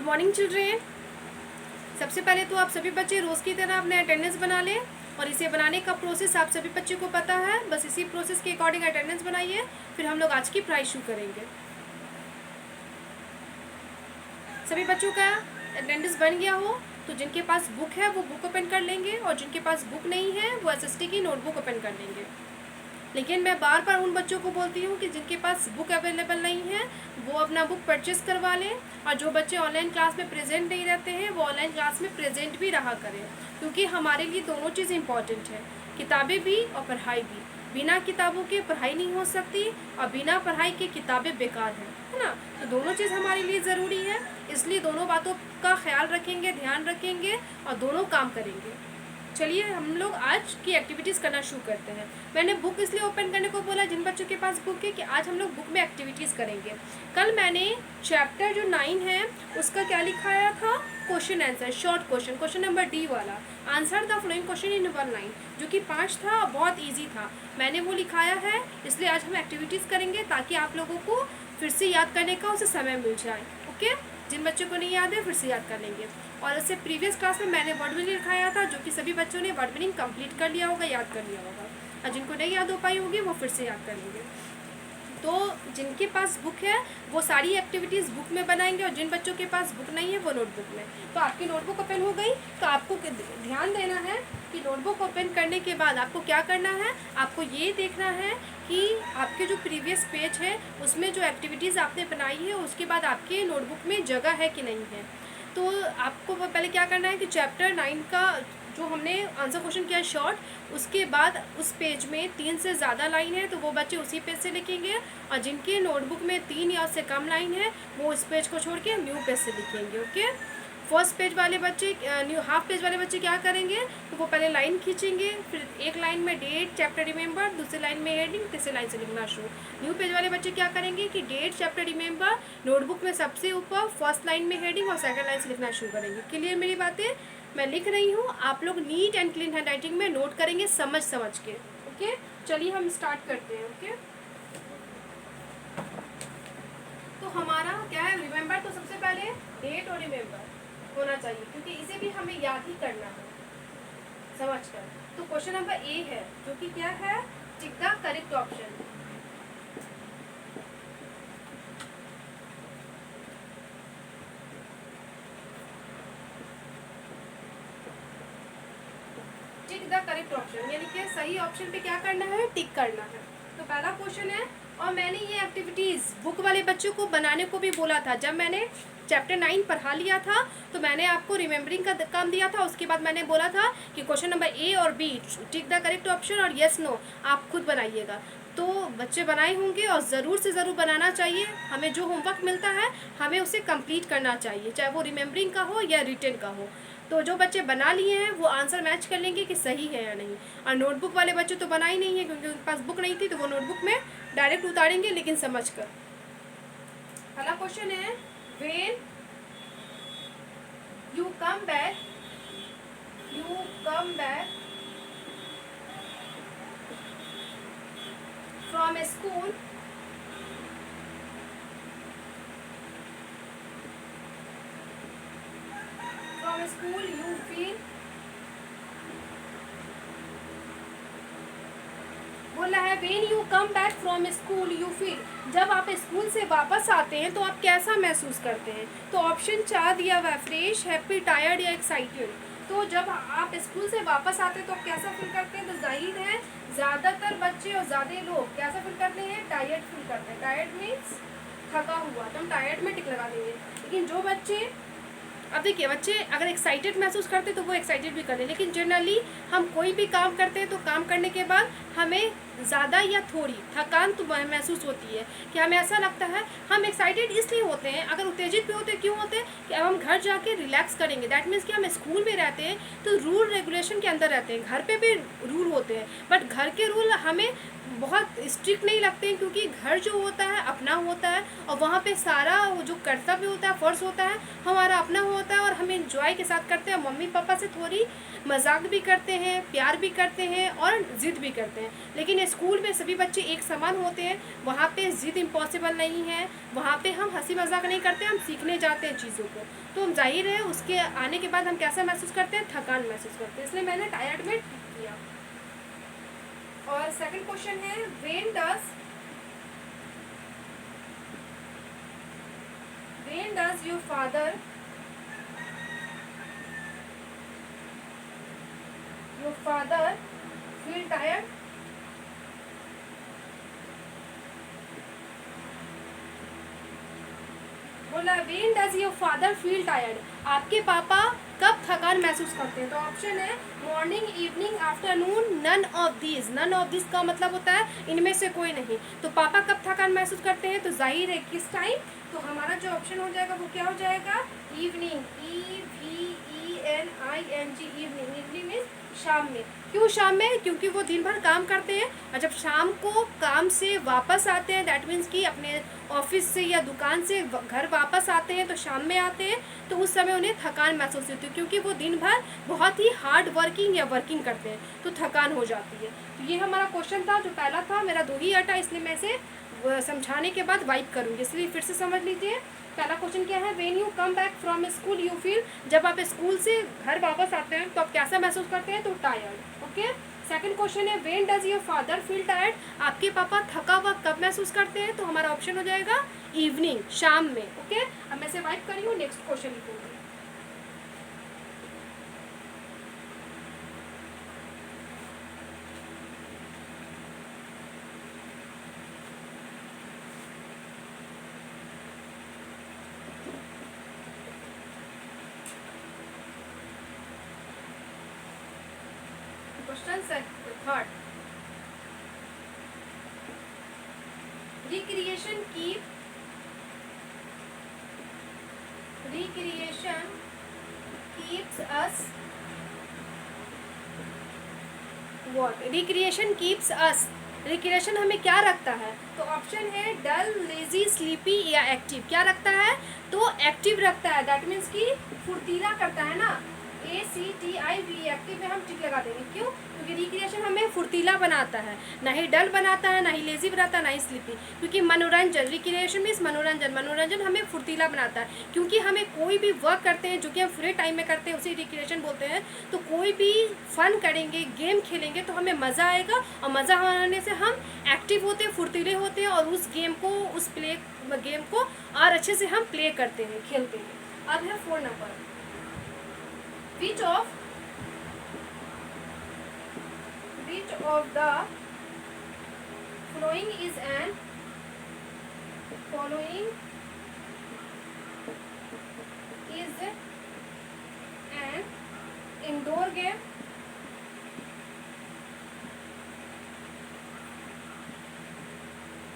Morning children. सबसे पहले तो आप सभी बच्चे रोज़ की तरह अपने अटेंडेंस बना लें और इसे बनाने का प्रोसेस आप सभी बच्चों को पता है। बस इसी प्रोसेस के अकॉर्डिंग अटेंडेंस बनाइए, फिर हम लोग आज की पढ़ाई शुरू करेंगे। सभी बच्चों का अटेंडेंस बन गया हो तो जिनके पास बुक है वो बुक ओपन कर लेंगे और जिनके पास बुक नहीं है वो एसएसटी की नोटबुक ओपन कर लेंगे। लेकिन मैं बार बार उन बच्चों को बोलती हूँ कि जिनके पास बुक अवेलेबल नहीं है वो अपना बुक परचेस करवा लें, और जो बच्चे ऑनलाइन क्लास में प्रेजेंट नहीं रहते हैं वो ऑनलाइन क्लास में प्रेजेंट भी रहा करें, क्योंकि हमारे लिए दोनों चीज़ इंपॉर्टेंट है, किताबें भी और पढ़ाई भी। बिना किताबों के पढ़ाई नहीं हो सकती और बिना पढ़ाई के किताबें बेकार है ना। तो दोनों चीज़ हमारे लिए ज़रूरी है, इसलिए दोनों बातों का ख्याल रखेंगे, ध्यान रखेंगे और दोनों काम करेंगे। चलिए हम लोग आज की एक्टिविटीज़ करना शुरू करते हैं। मैंने बुक इसलिए ओपन करने को बोला जिन बच्चों के पास बुक है कि आज हम लोग बुक में एक्टिविटीज़ करेंगे। कल मैंने चैप्टर जो 9 है उसका क्या लिखाया था, question answer, short question, question number D वाला, answer the following question in 1 line, जो कि 5 था, बहुत ईजी था। मैंने वो लिखाया है, इसलिए आज हम एक्टिविटीज़ करेंगे ताकि आप लोगों को फिर से याद करने का उसे समय मिल जाए। ओके, जिन बच्चों को नहीं याद है फिर से याद कर लेंगे। और इससे प्रीवियस क्लास में मैंने वर्ड मीनिंग लिखाया था, जो कि सभी बच्चों ने वर्ड मीनिंग कंप्लीट कर लिया होगा, याद कर लिया होगा, और जिनको नहीं याद हो पाई होगी वो फिर से याद कर लेंगे। तो जिनके पास बुक है वो सारी एक्टिविटीज़ बुक में बनाएंगे और जिन बच्चों के पास बुक नहीं है वो नोटबुक में। तो आपकी नोटबुक ओपन हो गई, तो आपको ध्यान देना है कि नोटबुक ओपन करने के बाद आपको क्या करना है, आपको ये देखना है कि आपके जो प्रीवियस पेज है उसमें जो एक्टिविटीज़ आपने बनाई है उसके बाद आपके नोटबुक में जगह है कि नहीं है। तो आपको पहले क्या करना है कि चैप्टर 9 का जो हमने आंसर क्वेश्चन किया शॉर्ट, उसके बाद उस पेज में 3 से ज़्यादा लाइन है तो वो बच्चे उसी पेज से लिखेंगे, और जिनके नोटबुक में 3 या उससे कम लाइन है वो इस पेज को छोड़ के न्यू पेज से लिखेंगे। ओके, फर्स्ट पेज वाले बच्चे, हाफ पेज वाले बच्चे क्या करेंगे, तो वो पहले लाइन खींचेंगे, फिर एक लाइन में डेट चैप्टर रिमेंबर, दूसरी लाइन में हेडिंग, तीसरी लाइन से लिखना शुरू। न्यू पेज वाले बच्चे क्या करेंगे कि डेट चैप्टर रिमेंबर, नोटबुक में सबसे ऊपर फर्स्ट लाइन में हेडिंग और सेकंड लाइन से लिखना शुरू करेंगे। क्लियर मेरी बातें, मैं लिख रही हूँ, आप लोग neat and clean hand writing में नोट करेंगे समझ समझ के। ओके, चलिए हम स्टार्ट करते हैं। ओके, तो हमारा क्या है, रिमेंबर, तो सबसे पहले डेट और रिमेंबर होना चाहिए क्योंकि इसे भी हमें याद ही करना है समझ कर। तो क्वेश्चन नंबर ए है जो कि क्या है, टिक the correct option. Tick the correct option, यानी कि सही ऑप्शन पे क्या करना है, टिक करना है। तो पहला क्वेश्चन है, और मैंने ये एक्टिविटीज़ बुक वाले बच्चों को बनाने को भी बोला था। जब मैंने चैप्टर 9 पढ़ा लिया था तो मैंने आपको रिमेंबरिंग का काम दिया था, उसके बाद मैंने बोला था कि क्वेश्चन नंबर ए और B, tick the correct option और यस नो आप खुद बनाइएगा। तो बच्चे बनाए होंगे और ज़रूर से ज़रूर बनाना चाहिए। हमें जो होमवर्क मिलता है हमें उसे कंप्लीट करना चाहिए, चाहे वो रिमेंबरिंग का हो या रिटन का हो। तो जो बच्चे बना लिए हैं वो आंसर मैच कर लेंगे कि सही है या नहीं। और नोटबुक वाले बच्चे तो बना ही नहीं है क्योंकि उनके पास बुक नहीं थी, तो वो नोटबुक में डायरेक्ट उतारेंगे लेकिन समझ कर। पहला क्वेश्चन है, when you come back from school you feel, बोला है when you come back from school you feel, जब आप स्कूल से वापस आते हैं तो आप कैसा महसूस करते हैं। तो ऑप्शन 4 दिया हुआ है, फ्रेश, हैप्पी, टायर्ड या एक्साइटेड। तो जब आप स्कूल से वापस आते हैं तो आप कैसा फील करते हैं, तो जाहिर है ज़्यादातर बच्चे और ज़्यादा लोग कैसा फील करते हैं, टायर्ड फील करते हैं। टायर्ड मीन्स थका हुआ, तो हम टायर्ड में टिक लगा देंगे। लेकिन जो बच्चे, अब देखिए बच्चे अगर एक्साइटेड महसूस करते तो वो एक्साइटेड भी करें, लेकिन जनरली हम कोई भी काम करते हैं तो काम करने के बाद हमें ज़्यादा या थोड़ी थकान तो महसूस होती है कि हमें ऐसा लगता है। हम एक्साइटेड इसलिए होते हैं, अगर उत्तेजित भी होते हैं, क्यों होते हैं कि अब हम घर जाके रिलैक्स करेंगे। दैट मीन्स कि हम स्कूल में रहते हैं तो रूल रेगुलेशन के अंदर रहते हैं, घर पे भी रूल होते हैं, बट घर के रूल हमें बहुत स्ट्रिक्ट नहीं लगते हैं, क्योंकि घर जो होता है अपना होता है और वहाँ पे सारा वो जो कर्तव्य होता है, फ़र्ज़ होता है, हमारा अपना होता है और हम इंजॉय के साथ करते हैं। मम्मी पापा से थोड़ी मजाक भी करते हैं, प्यार भी करते हैं और ज़िद भी करते हैं। लेकिन स्कूल में सभी बच्चे एक समान होते हैं, वहाँ पे ज़िद इम्पॉसिबल नहीं है, वहाँ पे हम हंसी मजाक नहीं करते, हम सीखने जाते हैं चीज़ों को। तो हम जाहिर है उसके आने के बाद हम कैसा महसूस करते हैं, थकान महसूस करते हैं, इसलिए मैंने टायर्ड में टिक किया। और सेकंड क्वेश्चन है, when does your father feel tired? बोला when does your father feel tired? आपके पापा कब थकान महसूस करते हैं? तो ऑप्शन है morning, evening, afternoon, none of this. None of this का मतलब होता है इनमें से कोई नहीं। तो पापा कब थकान महसूस करते हैं? तो जाहिर है किस टाइम। तो हमारा जो ऑप्शन हो जाएगा वो क्या हो जाएगा, evening, EVENING, evening. Evening means शाम में। क्यों शाम में? क्योंकि वो दिन भर काम करते हैं और जब शाम को काम से वापस आते हैं, दैट मीन्स कि अपने ऑफिस से या दुकान से घर वापस आते हैं, तो शाम में आते हैं, तो उस समय उन्हें थकान महसूस होती है, क्योंकि वो दिन भर बहुत ही हार्ड वर्किंग या वर्किंग करते हैं, तो थकान हो जाती है। तो ये हमारा क्वेश्चन था, जो पहला था मेरा 2 ही अटा, इसलिए मैं इसे समझाने के बाद वाइप करूँगी, इसलिए फिर से समझ लीजिए। पहला क्वेश्चन क्या है, when you come back from school you feel, जब आप स्कूल से घर वापस आते हैं तो आप कैसा महसूस करते हैं? तो टायर्ड। ओके। सेकंड क्वेश्चन है, when does your father feel tired, आपके पापा थका हुआ कब महसूस करते हैं? तो हमारा ऑप्शन हो जाएगा इवनिंग, शाम में। ओके। अब मैं से वाइप करी हूँ, नेक्स्ट क्वेश्चन लिखूंगी। Question third, recreation keeps us what? recreation keeps us, recreation हमें क्या रखता है? तो ऑप्शन है डल, लेजी, स्लीपी या एक्टिव। क्या रखता है? तो एक्टिव रखता है, दैट मीन्स कि फुर्तीला करता है ना, ACTIV, एक्टिव में हम टिक लगा देंगे। क्यों? क्योंकि रिक्रिएशन हमें फुर्तीला बनाता है, ना ही डल बनाता है, ना ही लेजी बनाता है, ना ही स्लीपी। क्योंकि मनोरंजन, रिक्रिएशन मीन्स मनोरंजन, मनोरंजन हमें फुर्तीला बनाता है, क्योंकि हमें कोई भी वर्क करते हैं जो कि हम फ्री टाइम में करते हैं उसे रिक्रिएशन बोलते हैं। तो कोई भी फन करेंगे, गेम खेलेंगे तो हमें मज़ा आएगा, और मज़ा आने से हम एक्टिव होते हैं, फुर्तीले होते हैं, और उस गेम को और अच्छे से हम प्ले करते हैं, खेलते हैं। अब है 4 number, which of the following is an indoor game?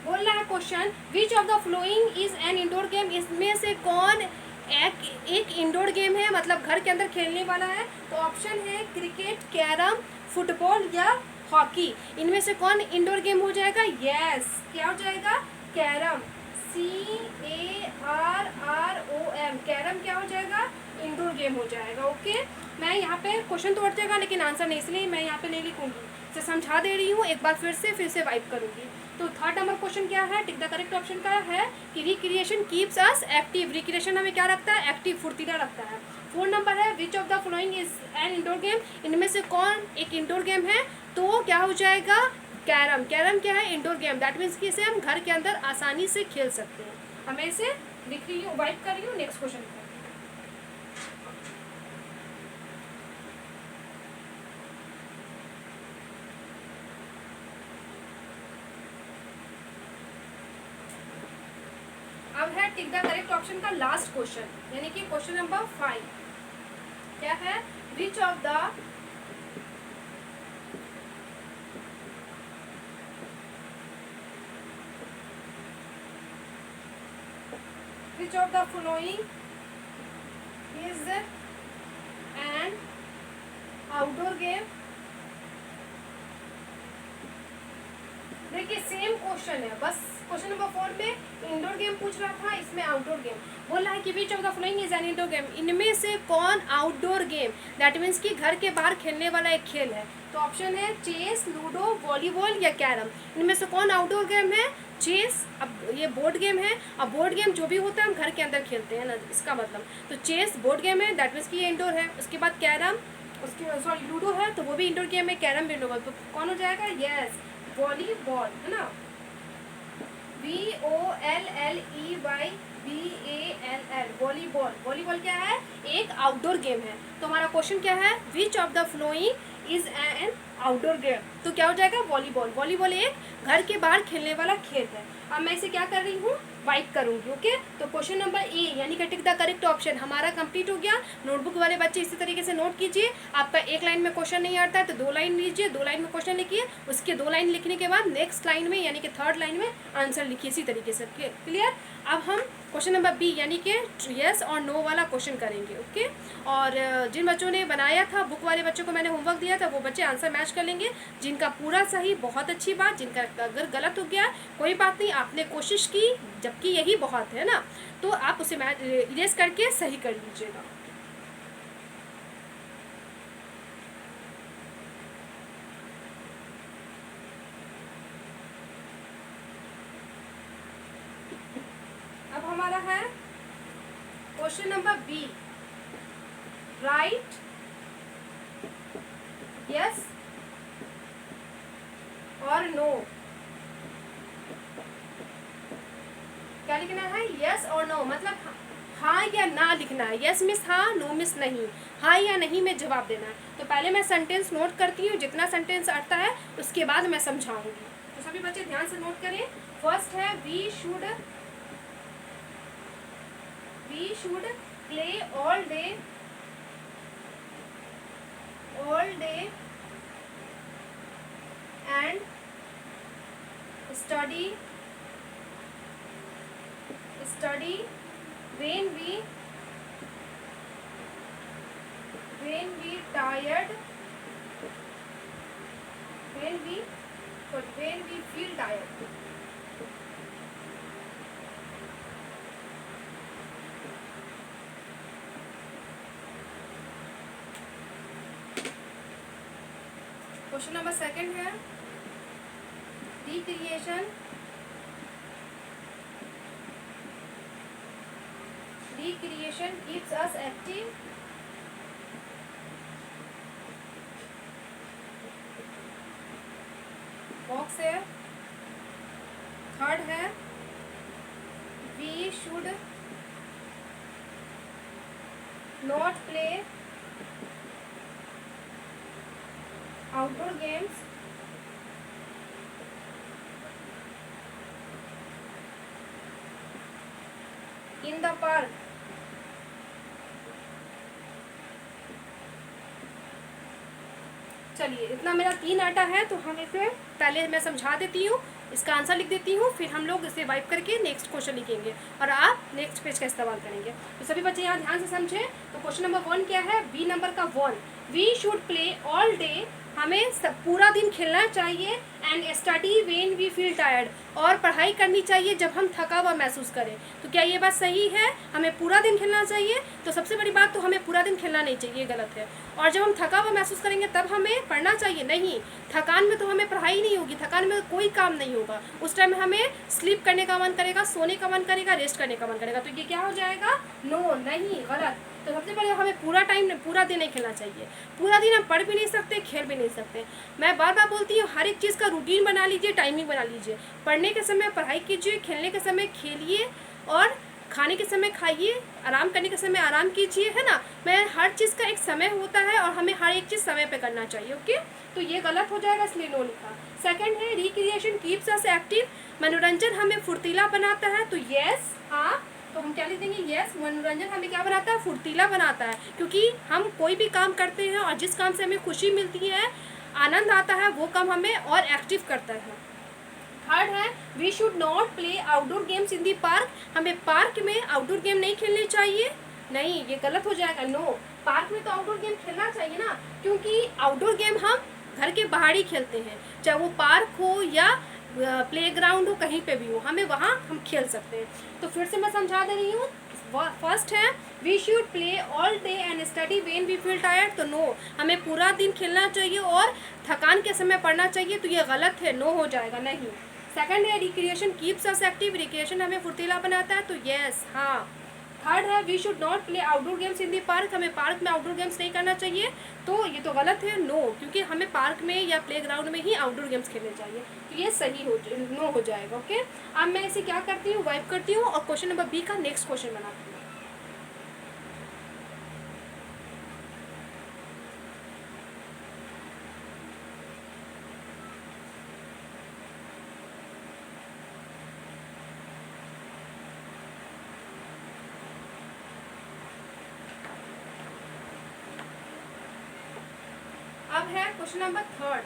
बोल रहा है question, which of the following is an indoor game, इसमें से कौन एक इंडोर गेम है, मतलब घर के अंदर खेलने वाला है? तो ऑप्शन है क्रिकेट, कैरम, फुटबॉल या हॉकी। इनमें से कौन इंडोर गेम हो जाएगा? यस, क्या हो जाएगा? कैरम, CARROM, कैरम क्या हो जाएगा? इंडोर गेम हो जाएगा। ओके। मैं यहाँ पे क्वेश्चन तो हट जाएगा लेकिन आंसर नहीं, इसलिए मैं यहाँ पे नहीं लिखूंगी, इसे समझा दे रही हूँ एक बार फिर से वाइप करूँगी। तो थर्ड नंबर क्वेश्चन क्या है, टिक द करेक्ट ऑप्शन का है कि recreation keeps us active, recreation हमें क्या रखता है? एक्टिव, फुर्तीला रखता है। 4 नंबर है, which of the following is an indoor game, इनमें से कौन एक इंडोर गेम है? तो क्या हो जाएगा? कैरम। कैरम क्या है? इंडोर गेम, दैट मीन्स कि इसे हम घर के अंदर आसानी से खेल सकते हैं। हमें इसे लिख रही हूँ, वाइप कर रही हूँ, नेक्स्ट क्वेश्चन। अब है टिक द करेक्ट ऑप्शन का लास्ट क्वेश्चन, यानी कि क्वेश्चन नंबर 5। क्या है? Which of the following is an outdoor game? देखिए सेम क्वेश्चन है, बस क्वेश्चन नंबर 4 में इंडोर गेम पूछ रहा था, इसमें आउटडोर गेम बोल रहा है कि which of the following is an indoor game, इनमें से कौन आउटडोर गेम, दैट मीन्स कि घर के बाहर खेलने वाला एक खेल है। तो ऑप्शन है चेस, लूडो, वॉलीबॉल या कैरम, इनमें से कौन आउटडोर गेम है? चेस। अब ये बोर्ड गेम है, अब बोर्ड गेम जो भी होता है हम घर के अंदर खेलते हैं ना, इसका मतलब तो चेस बोर्ड गेम है, दैट मीन्स कि ये इंडोर है। उसके बाद कैरम, उसके सॉरी लूडो है तो वो भी इंडोर गेम है, कैरम भी इंडोर, तो कौन हो जाएगा? यस वॉलीबॉल, है ना, VOLLEYBALL, वॉलीबॉल। वॉलीबॉल क्या है? एक आउटडोर गेम है। तो हमारा क्वेश्चन क्या है? Which of the following is an outdoor game, तो क्या हो जाएगा? वॉलीबॉल। वॉलीबॉल एक घर के बाहर खेलने वाला खेल है। अब मैं इसे क्या कर रही हूँ? वाइप करूंगी। ओके, तो क्वेश्चन नंबर ए यानी कि टिक द करेक्ट ऑप्शन हमारा कंप्लीट हो गया। नोटबुक वाले बच्चे इसी तरीके से नोट कीजिए, आपका एक लाइन में क्वेश्चन नहीं आता है तो 2 लाइन लीजिए, 2 लाइन में क्वेश्चन लिखिए, उसके 2 लाइन लिखने के बाद नेक्स्ट लाइन में यानी कि थर्ड लाइन में आंसर लिखिए, इसी तरीके से। क्लियर? अब हम क्वेश्चन नंबर बी यानी कि यस और नो वाला क्वेश्चन करेंगे। ओके, और जिन बच्चों ने बनाया था, बुक वाले बच्चों को मैंने होमवर्क दिया था, वो बच्चे आंसर मैच कर लेंगे। जिनका पूरा सही बहुत अच्छी बात, जिनका अगर गलत हो गया कोई बात नहीं, आपने कोशिश की, जबकि यही बहुत है ना, तो आप उसे मैच इरेज करके सही कर लीजिएगा। अब हमारा है question number B, right yes और नो। क्या लिखना है? यस और नो, मतलब हाँ या ना लिखना है। यस मिस हाँ, नो मिस नहीं, हाँ या नहीं में जवाब देना है। तो पहले मैं सेंटेंस नोट करती हूँ, जितना सेंटेंस आता है उसके बाद मैं समझाऊंगी। तो सभी बच्चे ध्यान से नोट करें। फर्स्ट है we should play all day and study when we tired, when we feel tired. Question number second है recreation keeps us active, box है। थर्ड है we should not play outdoor games in the park. चलिए इतना मेरा 3 आटा है, तो हम इसे पहले मैं समझा देती हूँ, इसका आंसर लिख देती हूँ, फिर हम लोग इसे वाइप करके नेक्स्ट क्वेश्चन लिखेंगे और आप नेक्स्ट पेज का इस्तेमाल करेंगे। तो सभी बच्चे यहाँ ध्यान से समझें। तो क्वेश्चन नंबर 1 क्या है? बी नंबर का 1, we should play all day, हमें पूरा दिन खेलना चाहिए, and study when we feel tired, और पढ़ाई करनी चाहिए जब हम थका हुआ महसूस करें। तो क्या ये बात सही है? हमें पूरा दिन खेलना चाहिए? तो सबसे बड़ी बात तो हमें पूरा दिन खेलना नहीं चाहिए, गलत है। और जब हम थका हुआ महसूस करेंगे तब हमें पढ़ना चाहिए? नहीं, थकान में तो हमें पढ़ाई नहीं होगी, थकान में कोई काम नहीं होगा, उस टाइम हमें स्लीप करने का मन करेगा, सोने का मन करेगा, रेस्ट करने का मन करेगा। तो ये क्या हो जाएगा? नो, नहीं, गलत। तो सबसे पहले हमें पूरा दिन नहीं खेलना चाहिए। पूरा दिन हम पढ़ भी नहीं सकते, खेल भी नहीं सकते। मैं बार बार बोलती हूँ, हर एक चीज़ का रूटीन बना लीजिए, टाइमिंग बना लीजिए। पढ़ने के समय पढ़ाई कीजिए, खेलने के समय खेलिए, और खाने के समय खाइए, आराम करने के समय आराम कीजिए, है ना। मैं हर चीज़ का एक समय होता है और हमें हर एक चीज़ समय पे करना चाहिए। ओके, तो ये गलत हो जाएगा, इसलिए नो लिखा। सेकंड है रिक्रिएशन कीप्स अस एक्टिव, मनोरंजन हमें फुर्तीला बनाता है। तो यस, हाँ, तो हम क्या लिख देंगे? यस, मनोरंजन हमें क्या बनाता है? फुर्तीला बनाता है, क्योंकि हम कोई भी काम करते हैं और जिस काम से हमें खुशी मिलती है, आनंद आता है, वो काम हमें और एक्टिव करता है। थर्ड है we should not play outdoor games in the park, हमें पार्क में आउटडोर गेम नहीं खेलने चाहिए। नहीं, ये गलत हो जाएगा। नो, पार्क में तो आउटडोर गेम खेलना चाहिए ना, क्योंकि आउटडोर गेम हम घर के बाहर ही खेलते हैं, चाहे वो पार्क हो या प्लेग्राउंड हो, कहीं पे भी हो, हमें वहाँ हम खेल सकते हैं। तो फिर से मैं समझा दे रही हूँ। फर्स्ट है we should play all day and study when we feel tired, तो नो, हमें पूरा दिन खेलना चाहिए और थकान के समय पढ़ना चाहिए, तो ये गलत है, नो हो जाएगा, नहीं। सेकंड है recreation keeps us active, recreation हमें फुर्तीला बनाता है, तो यस, हाँ। थर्ड है we should not play outdoor games in the park, हमें पार्क में आउटडोर गेम्स नहीं करना चाहिए, तो ये तो गलत है, नो, क्योंकि हमें पार्क में या प्ले ग्राउंड में ही आउटडोर गेम्स खेलने चाहिए, तो ये सही हो, नो हो जाएगा। ओके, अब मैं इसे क्या करती हूँ, वाइप करती हूँ और क्वेश्चन नंबर बी का नेक्स्ट क्वेश्चन बनाती हूँ। अब है question number third,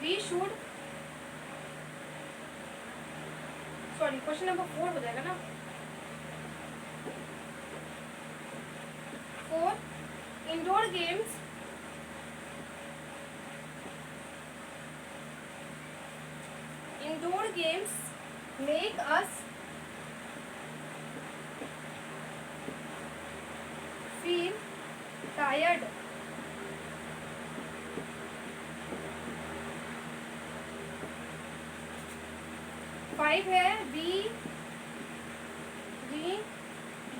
we should, sorry question number 4 हो जाएगा ना, 4 indoor games make us feel tired, five है we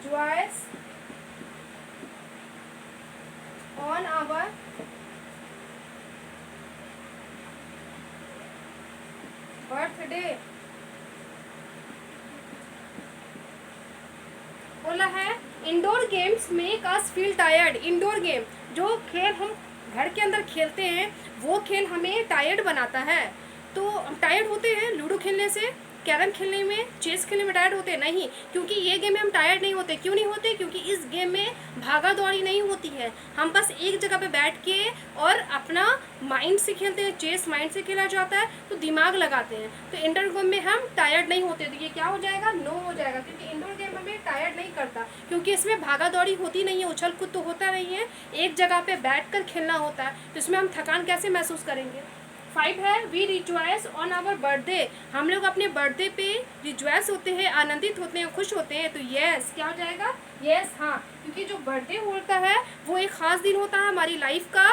rejoice on our birthday. बोला है indoor games make us feel tired, indoor game जो खेल हम घर के अंदर खेलते हैं वो खेल हमें टायर्ड बनाता है, तो हम टायर्ड होते हैं लूडो खेलने से, कैरम खेलने में, चेस खेलने में टायर्ड होते हैं, नहीं, क्योंकि ये गेम में हम टायर्ड नहीं होते। क्यों नहीं होते? क्योंकि इस गेम में भागा दौड़ी नहीं होती है, हम बस एक जगह पे बैठ के और अपना माइंड से खेलते हैं, चेस माइंड से खेला जाता है, तो दिमाग लगाते हैं, तो इंडोर गेम में हम टायर्ड नहीं होते, तो ये क्या हो जाएगा, नो हो जाएगा, क्योंकि इंडोर गेम हमें टायर्ड नहीं करता, क्योंकि इसमें भागा दौड़ी होती नहीं है, उछल कूद तो होता नहीं है, एक जगह पे बैठ कर खेलना होता है, तो इसमें हम थकान कैसे महसूस करेंगे। 5 है we rejoice on our birthday, हम लोग अपने बर्थडे पे रिजॉयस होते हैं, आनंदित होते हैं, खुश होते हैं, तो यस क्या हो जाएगा, यस, हाँ, क्योंकि जो बर्थडे होता है वो एक ख़ास दिन होता है हमारी लाइफ का।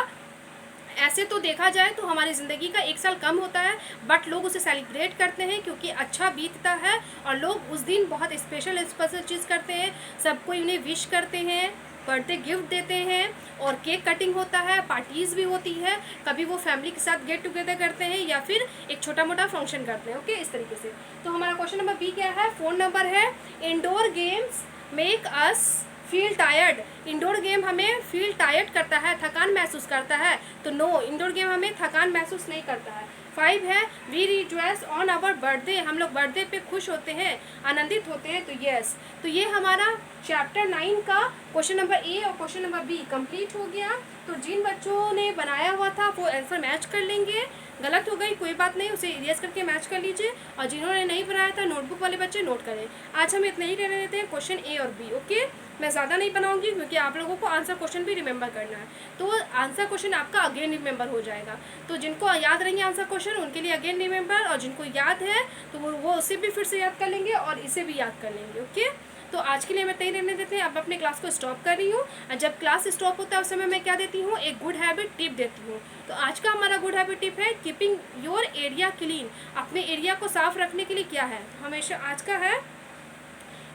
ऐसे तो देखा जाए तो हमारी ज़िंदगी का 1 साल कम होता है, बट लोग उसे सेलिब्रेट करते हैं क्योंकि अच्छा बीतता है, और लोग उस दिन बहुत स्पेशल चीज़ करते हैं, सबको उन्हें विश करते हैं, बर्थडे गिफ्ट देते हैं, और केक कटिंग होता है, पार्टीज़ भी होती है, कभी वो फैमिली के साथ गेट टुगेदर करते हैं या फिर एक छोटा मोटा फंक्शन करते हैं। ओके, इस तरीके से। तो हमारा क्वेश्चन नंबर बी क्या है, 4 नंबर है indoor games make us feel tired, indoor game हमें फील टायर्ड करता है, थकान महसूस करता है, तो नो, इंडोर गेम हमें थकान महसूस नहीं करता है। 5 है we rejoice on our birthday, हम लोग बर्थडे पे खुश होते हैं, आनंदित होते हैं, तो यस। तो ये हमारा चैप्टर 9 का क्वेश्चन नंबर ए और क्वेश्चन नंबर बी कंप्लीट हो गया। तो जिन बच्चों ने बनाया हुआ था वो आंसर मैच कर लेंगे, गलत हो गई कोई बात नहीं, उसे इरेज करके मैच कर लीजिए, और जिन्होंने नहीं बनाया था नोटबुक वाले बच्चे नोट करें। आज हम इतना ही ले लेते हैं क्वेश्चन ए और बी। ओके, मैं ज़्यादा नहीं बनाऊंगी क्योंकि आप लोगों को आंसर क्वेश्चन भी रिमेंबर करना है, तो आंसर क्वेश्चन आपका अगेन रिमेंबर हो जाएगा। तो जिनको याद रहेंगे आंसर क्वेश्चन उनके लिए अगेन रिमेंबर, और जिनको याद है तो वो उसे भी फिर से याद कर लेंगे और इसे भी याद कर लेंगे। ओके, तो आज के लिए मैं तय रहने देते हैं, अब अपने क्लास को स्टॉप कर रही हूँ, और जब क्लास स्टॉप होता है उस समय मैं क्या देती हूँ, एक गुड हैबिट टिप देती हूँ। तो आज का हमारा गुड हैबिट टिप है कीपिंग योर एरिया क्लीन, अपने एरिया को साफ रखने के लिए क्या है, तो हमेशा आज का है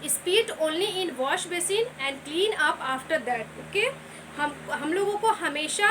speed only in wash basin and clean up after that. Okay, हम लोगों को हमेशा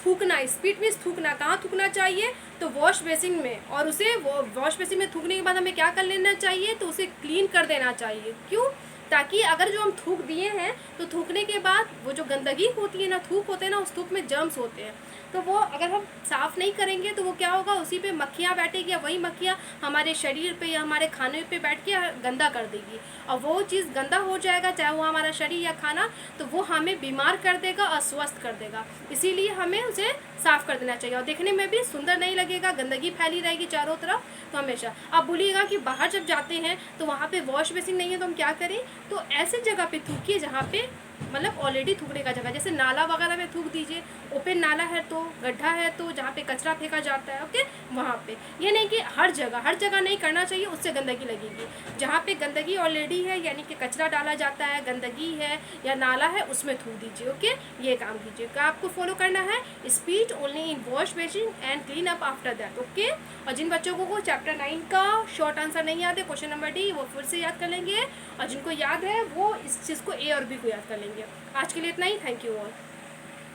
थूकना, स्पीड मीन्स थूकना, कहाँ थूकना चाहिए, तो वॉश बेसिन में, और उसे वॉश बेसिन में थूकने के बाद हमें क्या कर लेना चाहिए, तो उसे क्लीन कर देना चाहिए। क्यों? ताकि अगर जो हम थूक दिए हैं तो थूकने के बाद वो जो गंदगी होती है ना, थूक होते हैं ना, उस थूक में जर्म्स होते हैं, तो वो अगर हम साफ़ नहीं करेंगे तो वो क्या होगा, उसी पे मक्खियाँ बैठेगी, या वही मक्खियाँ हमारे शरीर पे या हमारे खाने पे बैठ के गंदा कर देगी, और वो चीज़ गंदा हो जाएगा, चाहे वो हमारा शरीर या खाना, तो वो हमें बीमार कर देगा, अस्वस्थ कर देगा। इसीलिए हमें उसे साफ़ कर देना चाहिए, और देखने में भी सुंदर नहीं लगेगा, गंदगी फैली रहेगी चारों तरफ। तो हमेशा आप बोलिएगा कि बाहर जब जाते हैं तो वहाँ पे वॉश बेसिन नहीं है तो हम क्या करें, तो ऐसे जगह पे थूकिए जहाँ पे मतलब ऑलरेडी थूकने का जगह, जैसे नाला वगैरह में थूक दीजिए, ओपन नाला है तो, गड्ढा है तो, जहाँ पे कचरा फेंका जाता है, ओके, वहाँ पे। ये नहीं कि हर जगह नहीं करना चाहिए, उससे गंदगी लगेगी। जहाँ पे गंदगी ऑलरेडी है, यानी कि कचरा डाला जाता है, गंदगी है या नाला है, उसमें थूक दीजिए, ओके। ये काम कीजिए। क्या आपको फॉलो करना है? Speed only in wash basin and clean up after that, okay. और जिन बच्चों को चैप्टर 9 का शॉर्ट आंसर नहीं याद है, क्वेश्चन नंबर डी, वो फिर से याद कर लेंगे, और जिनको याद है वो इस चीज़ को, ए और बी को याद कर लेंगे। आज के लिए इतना ही। Thank you all.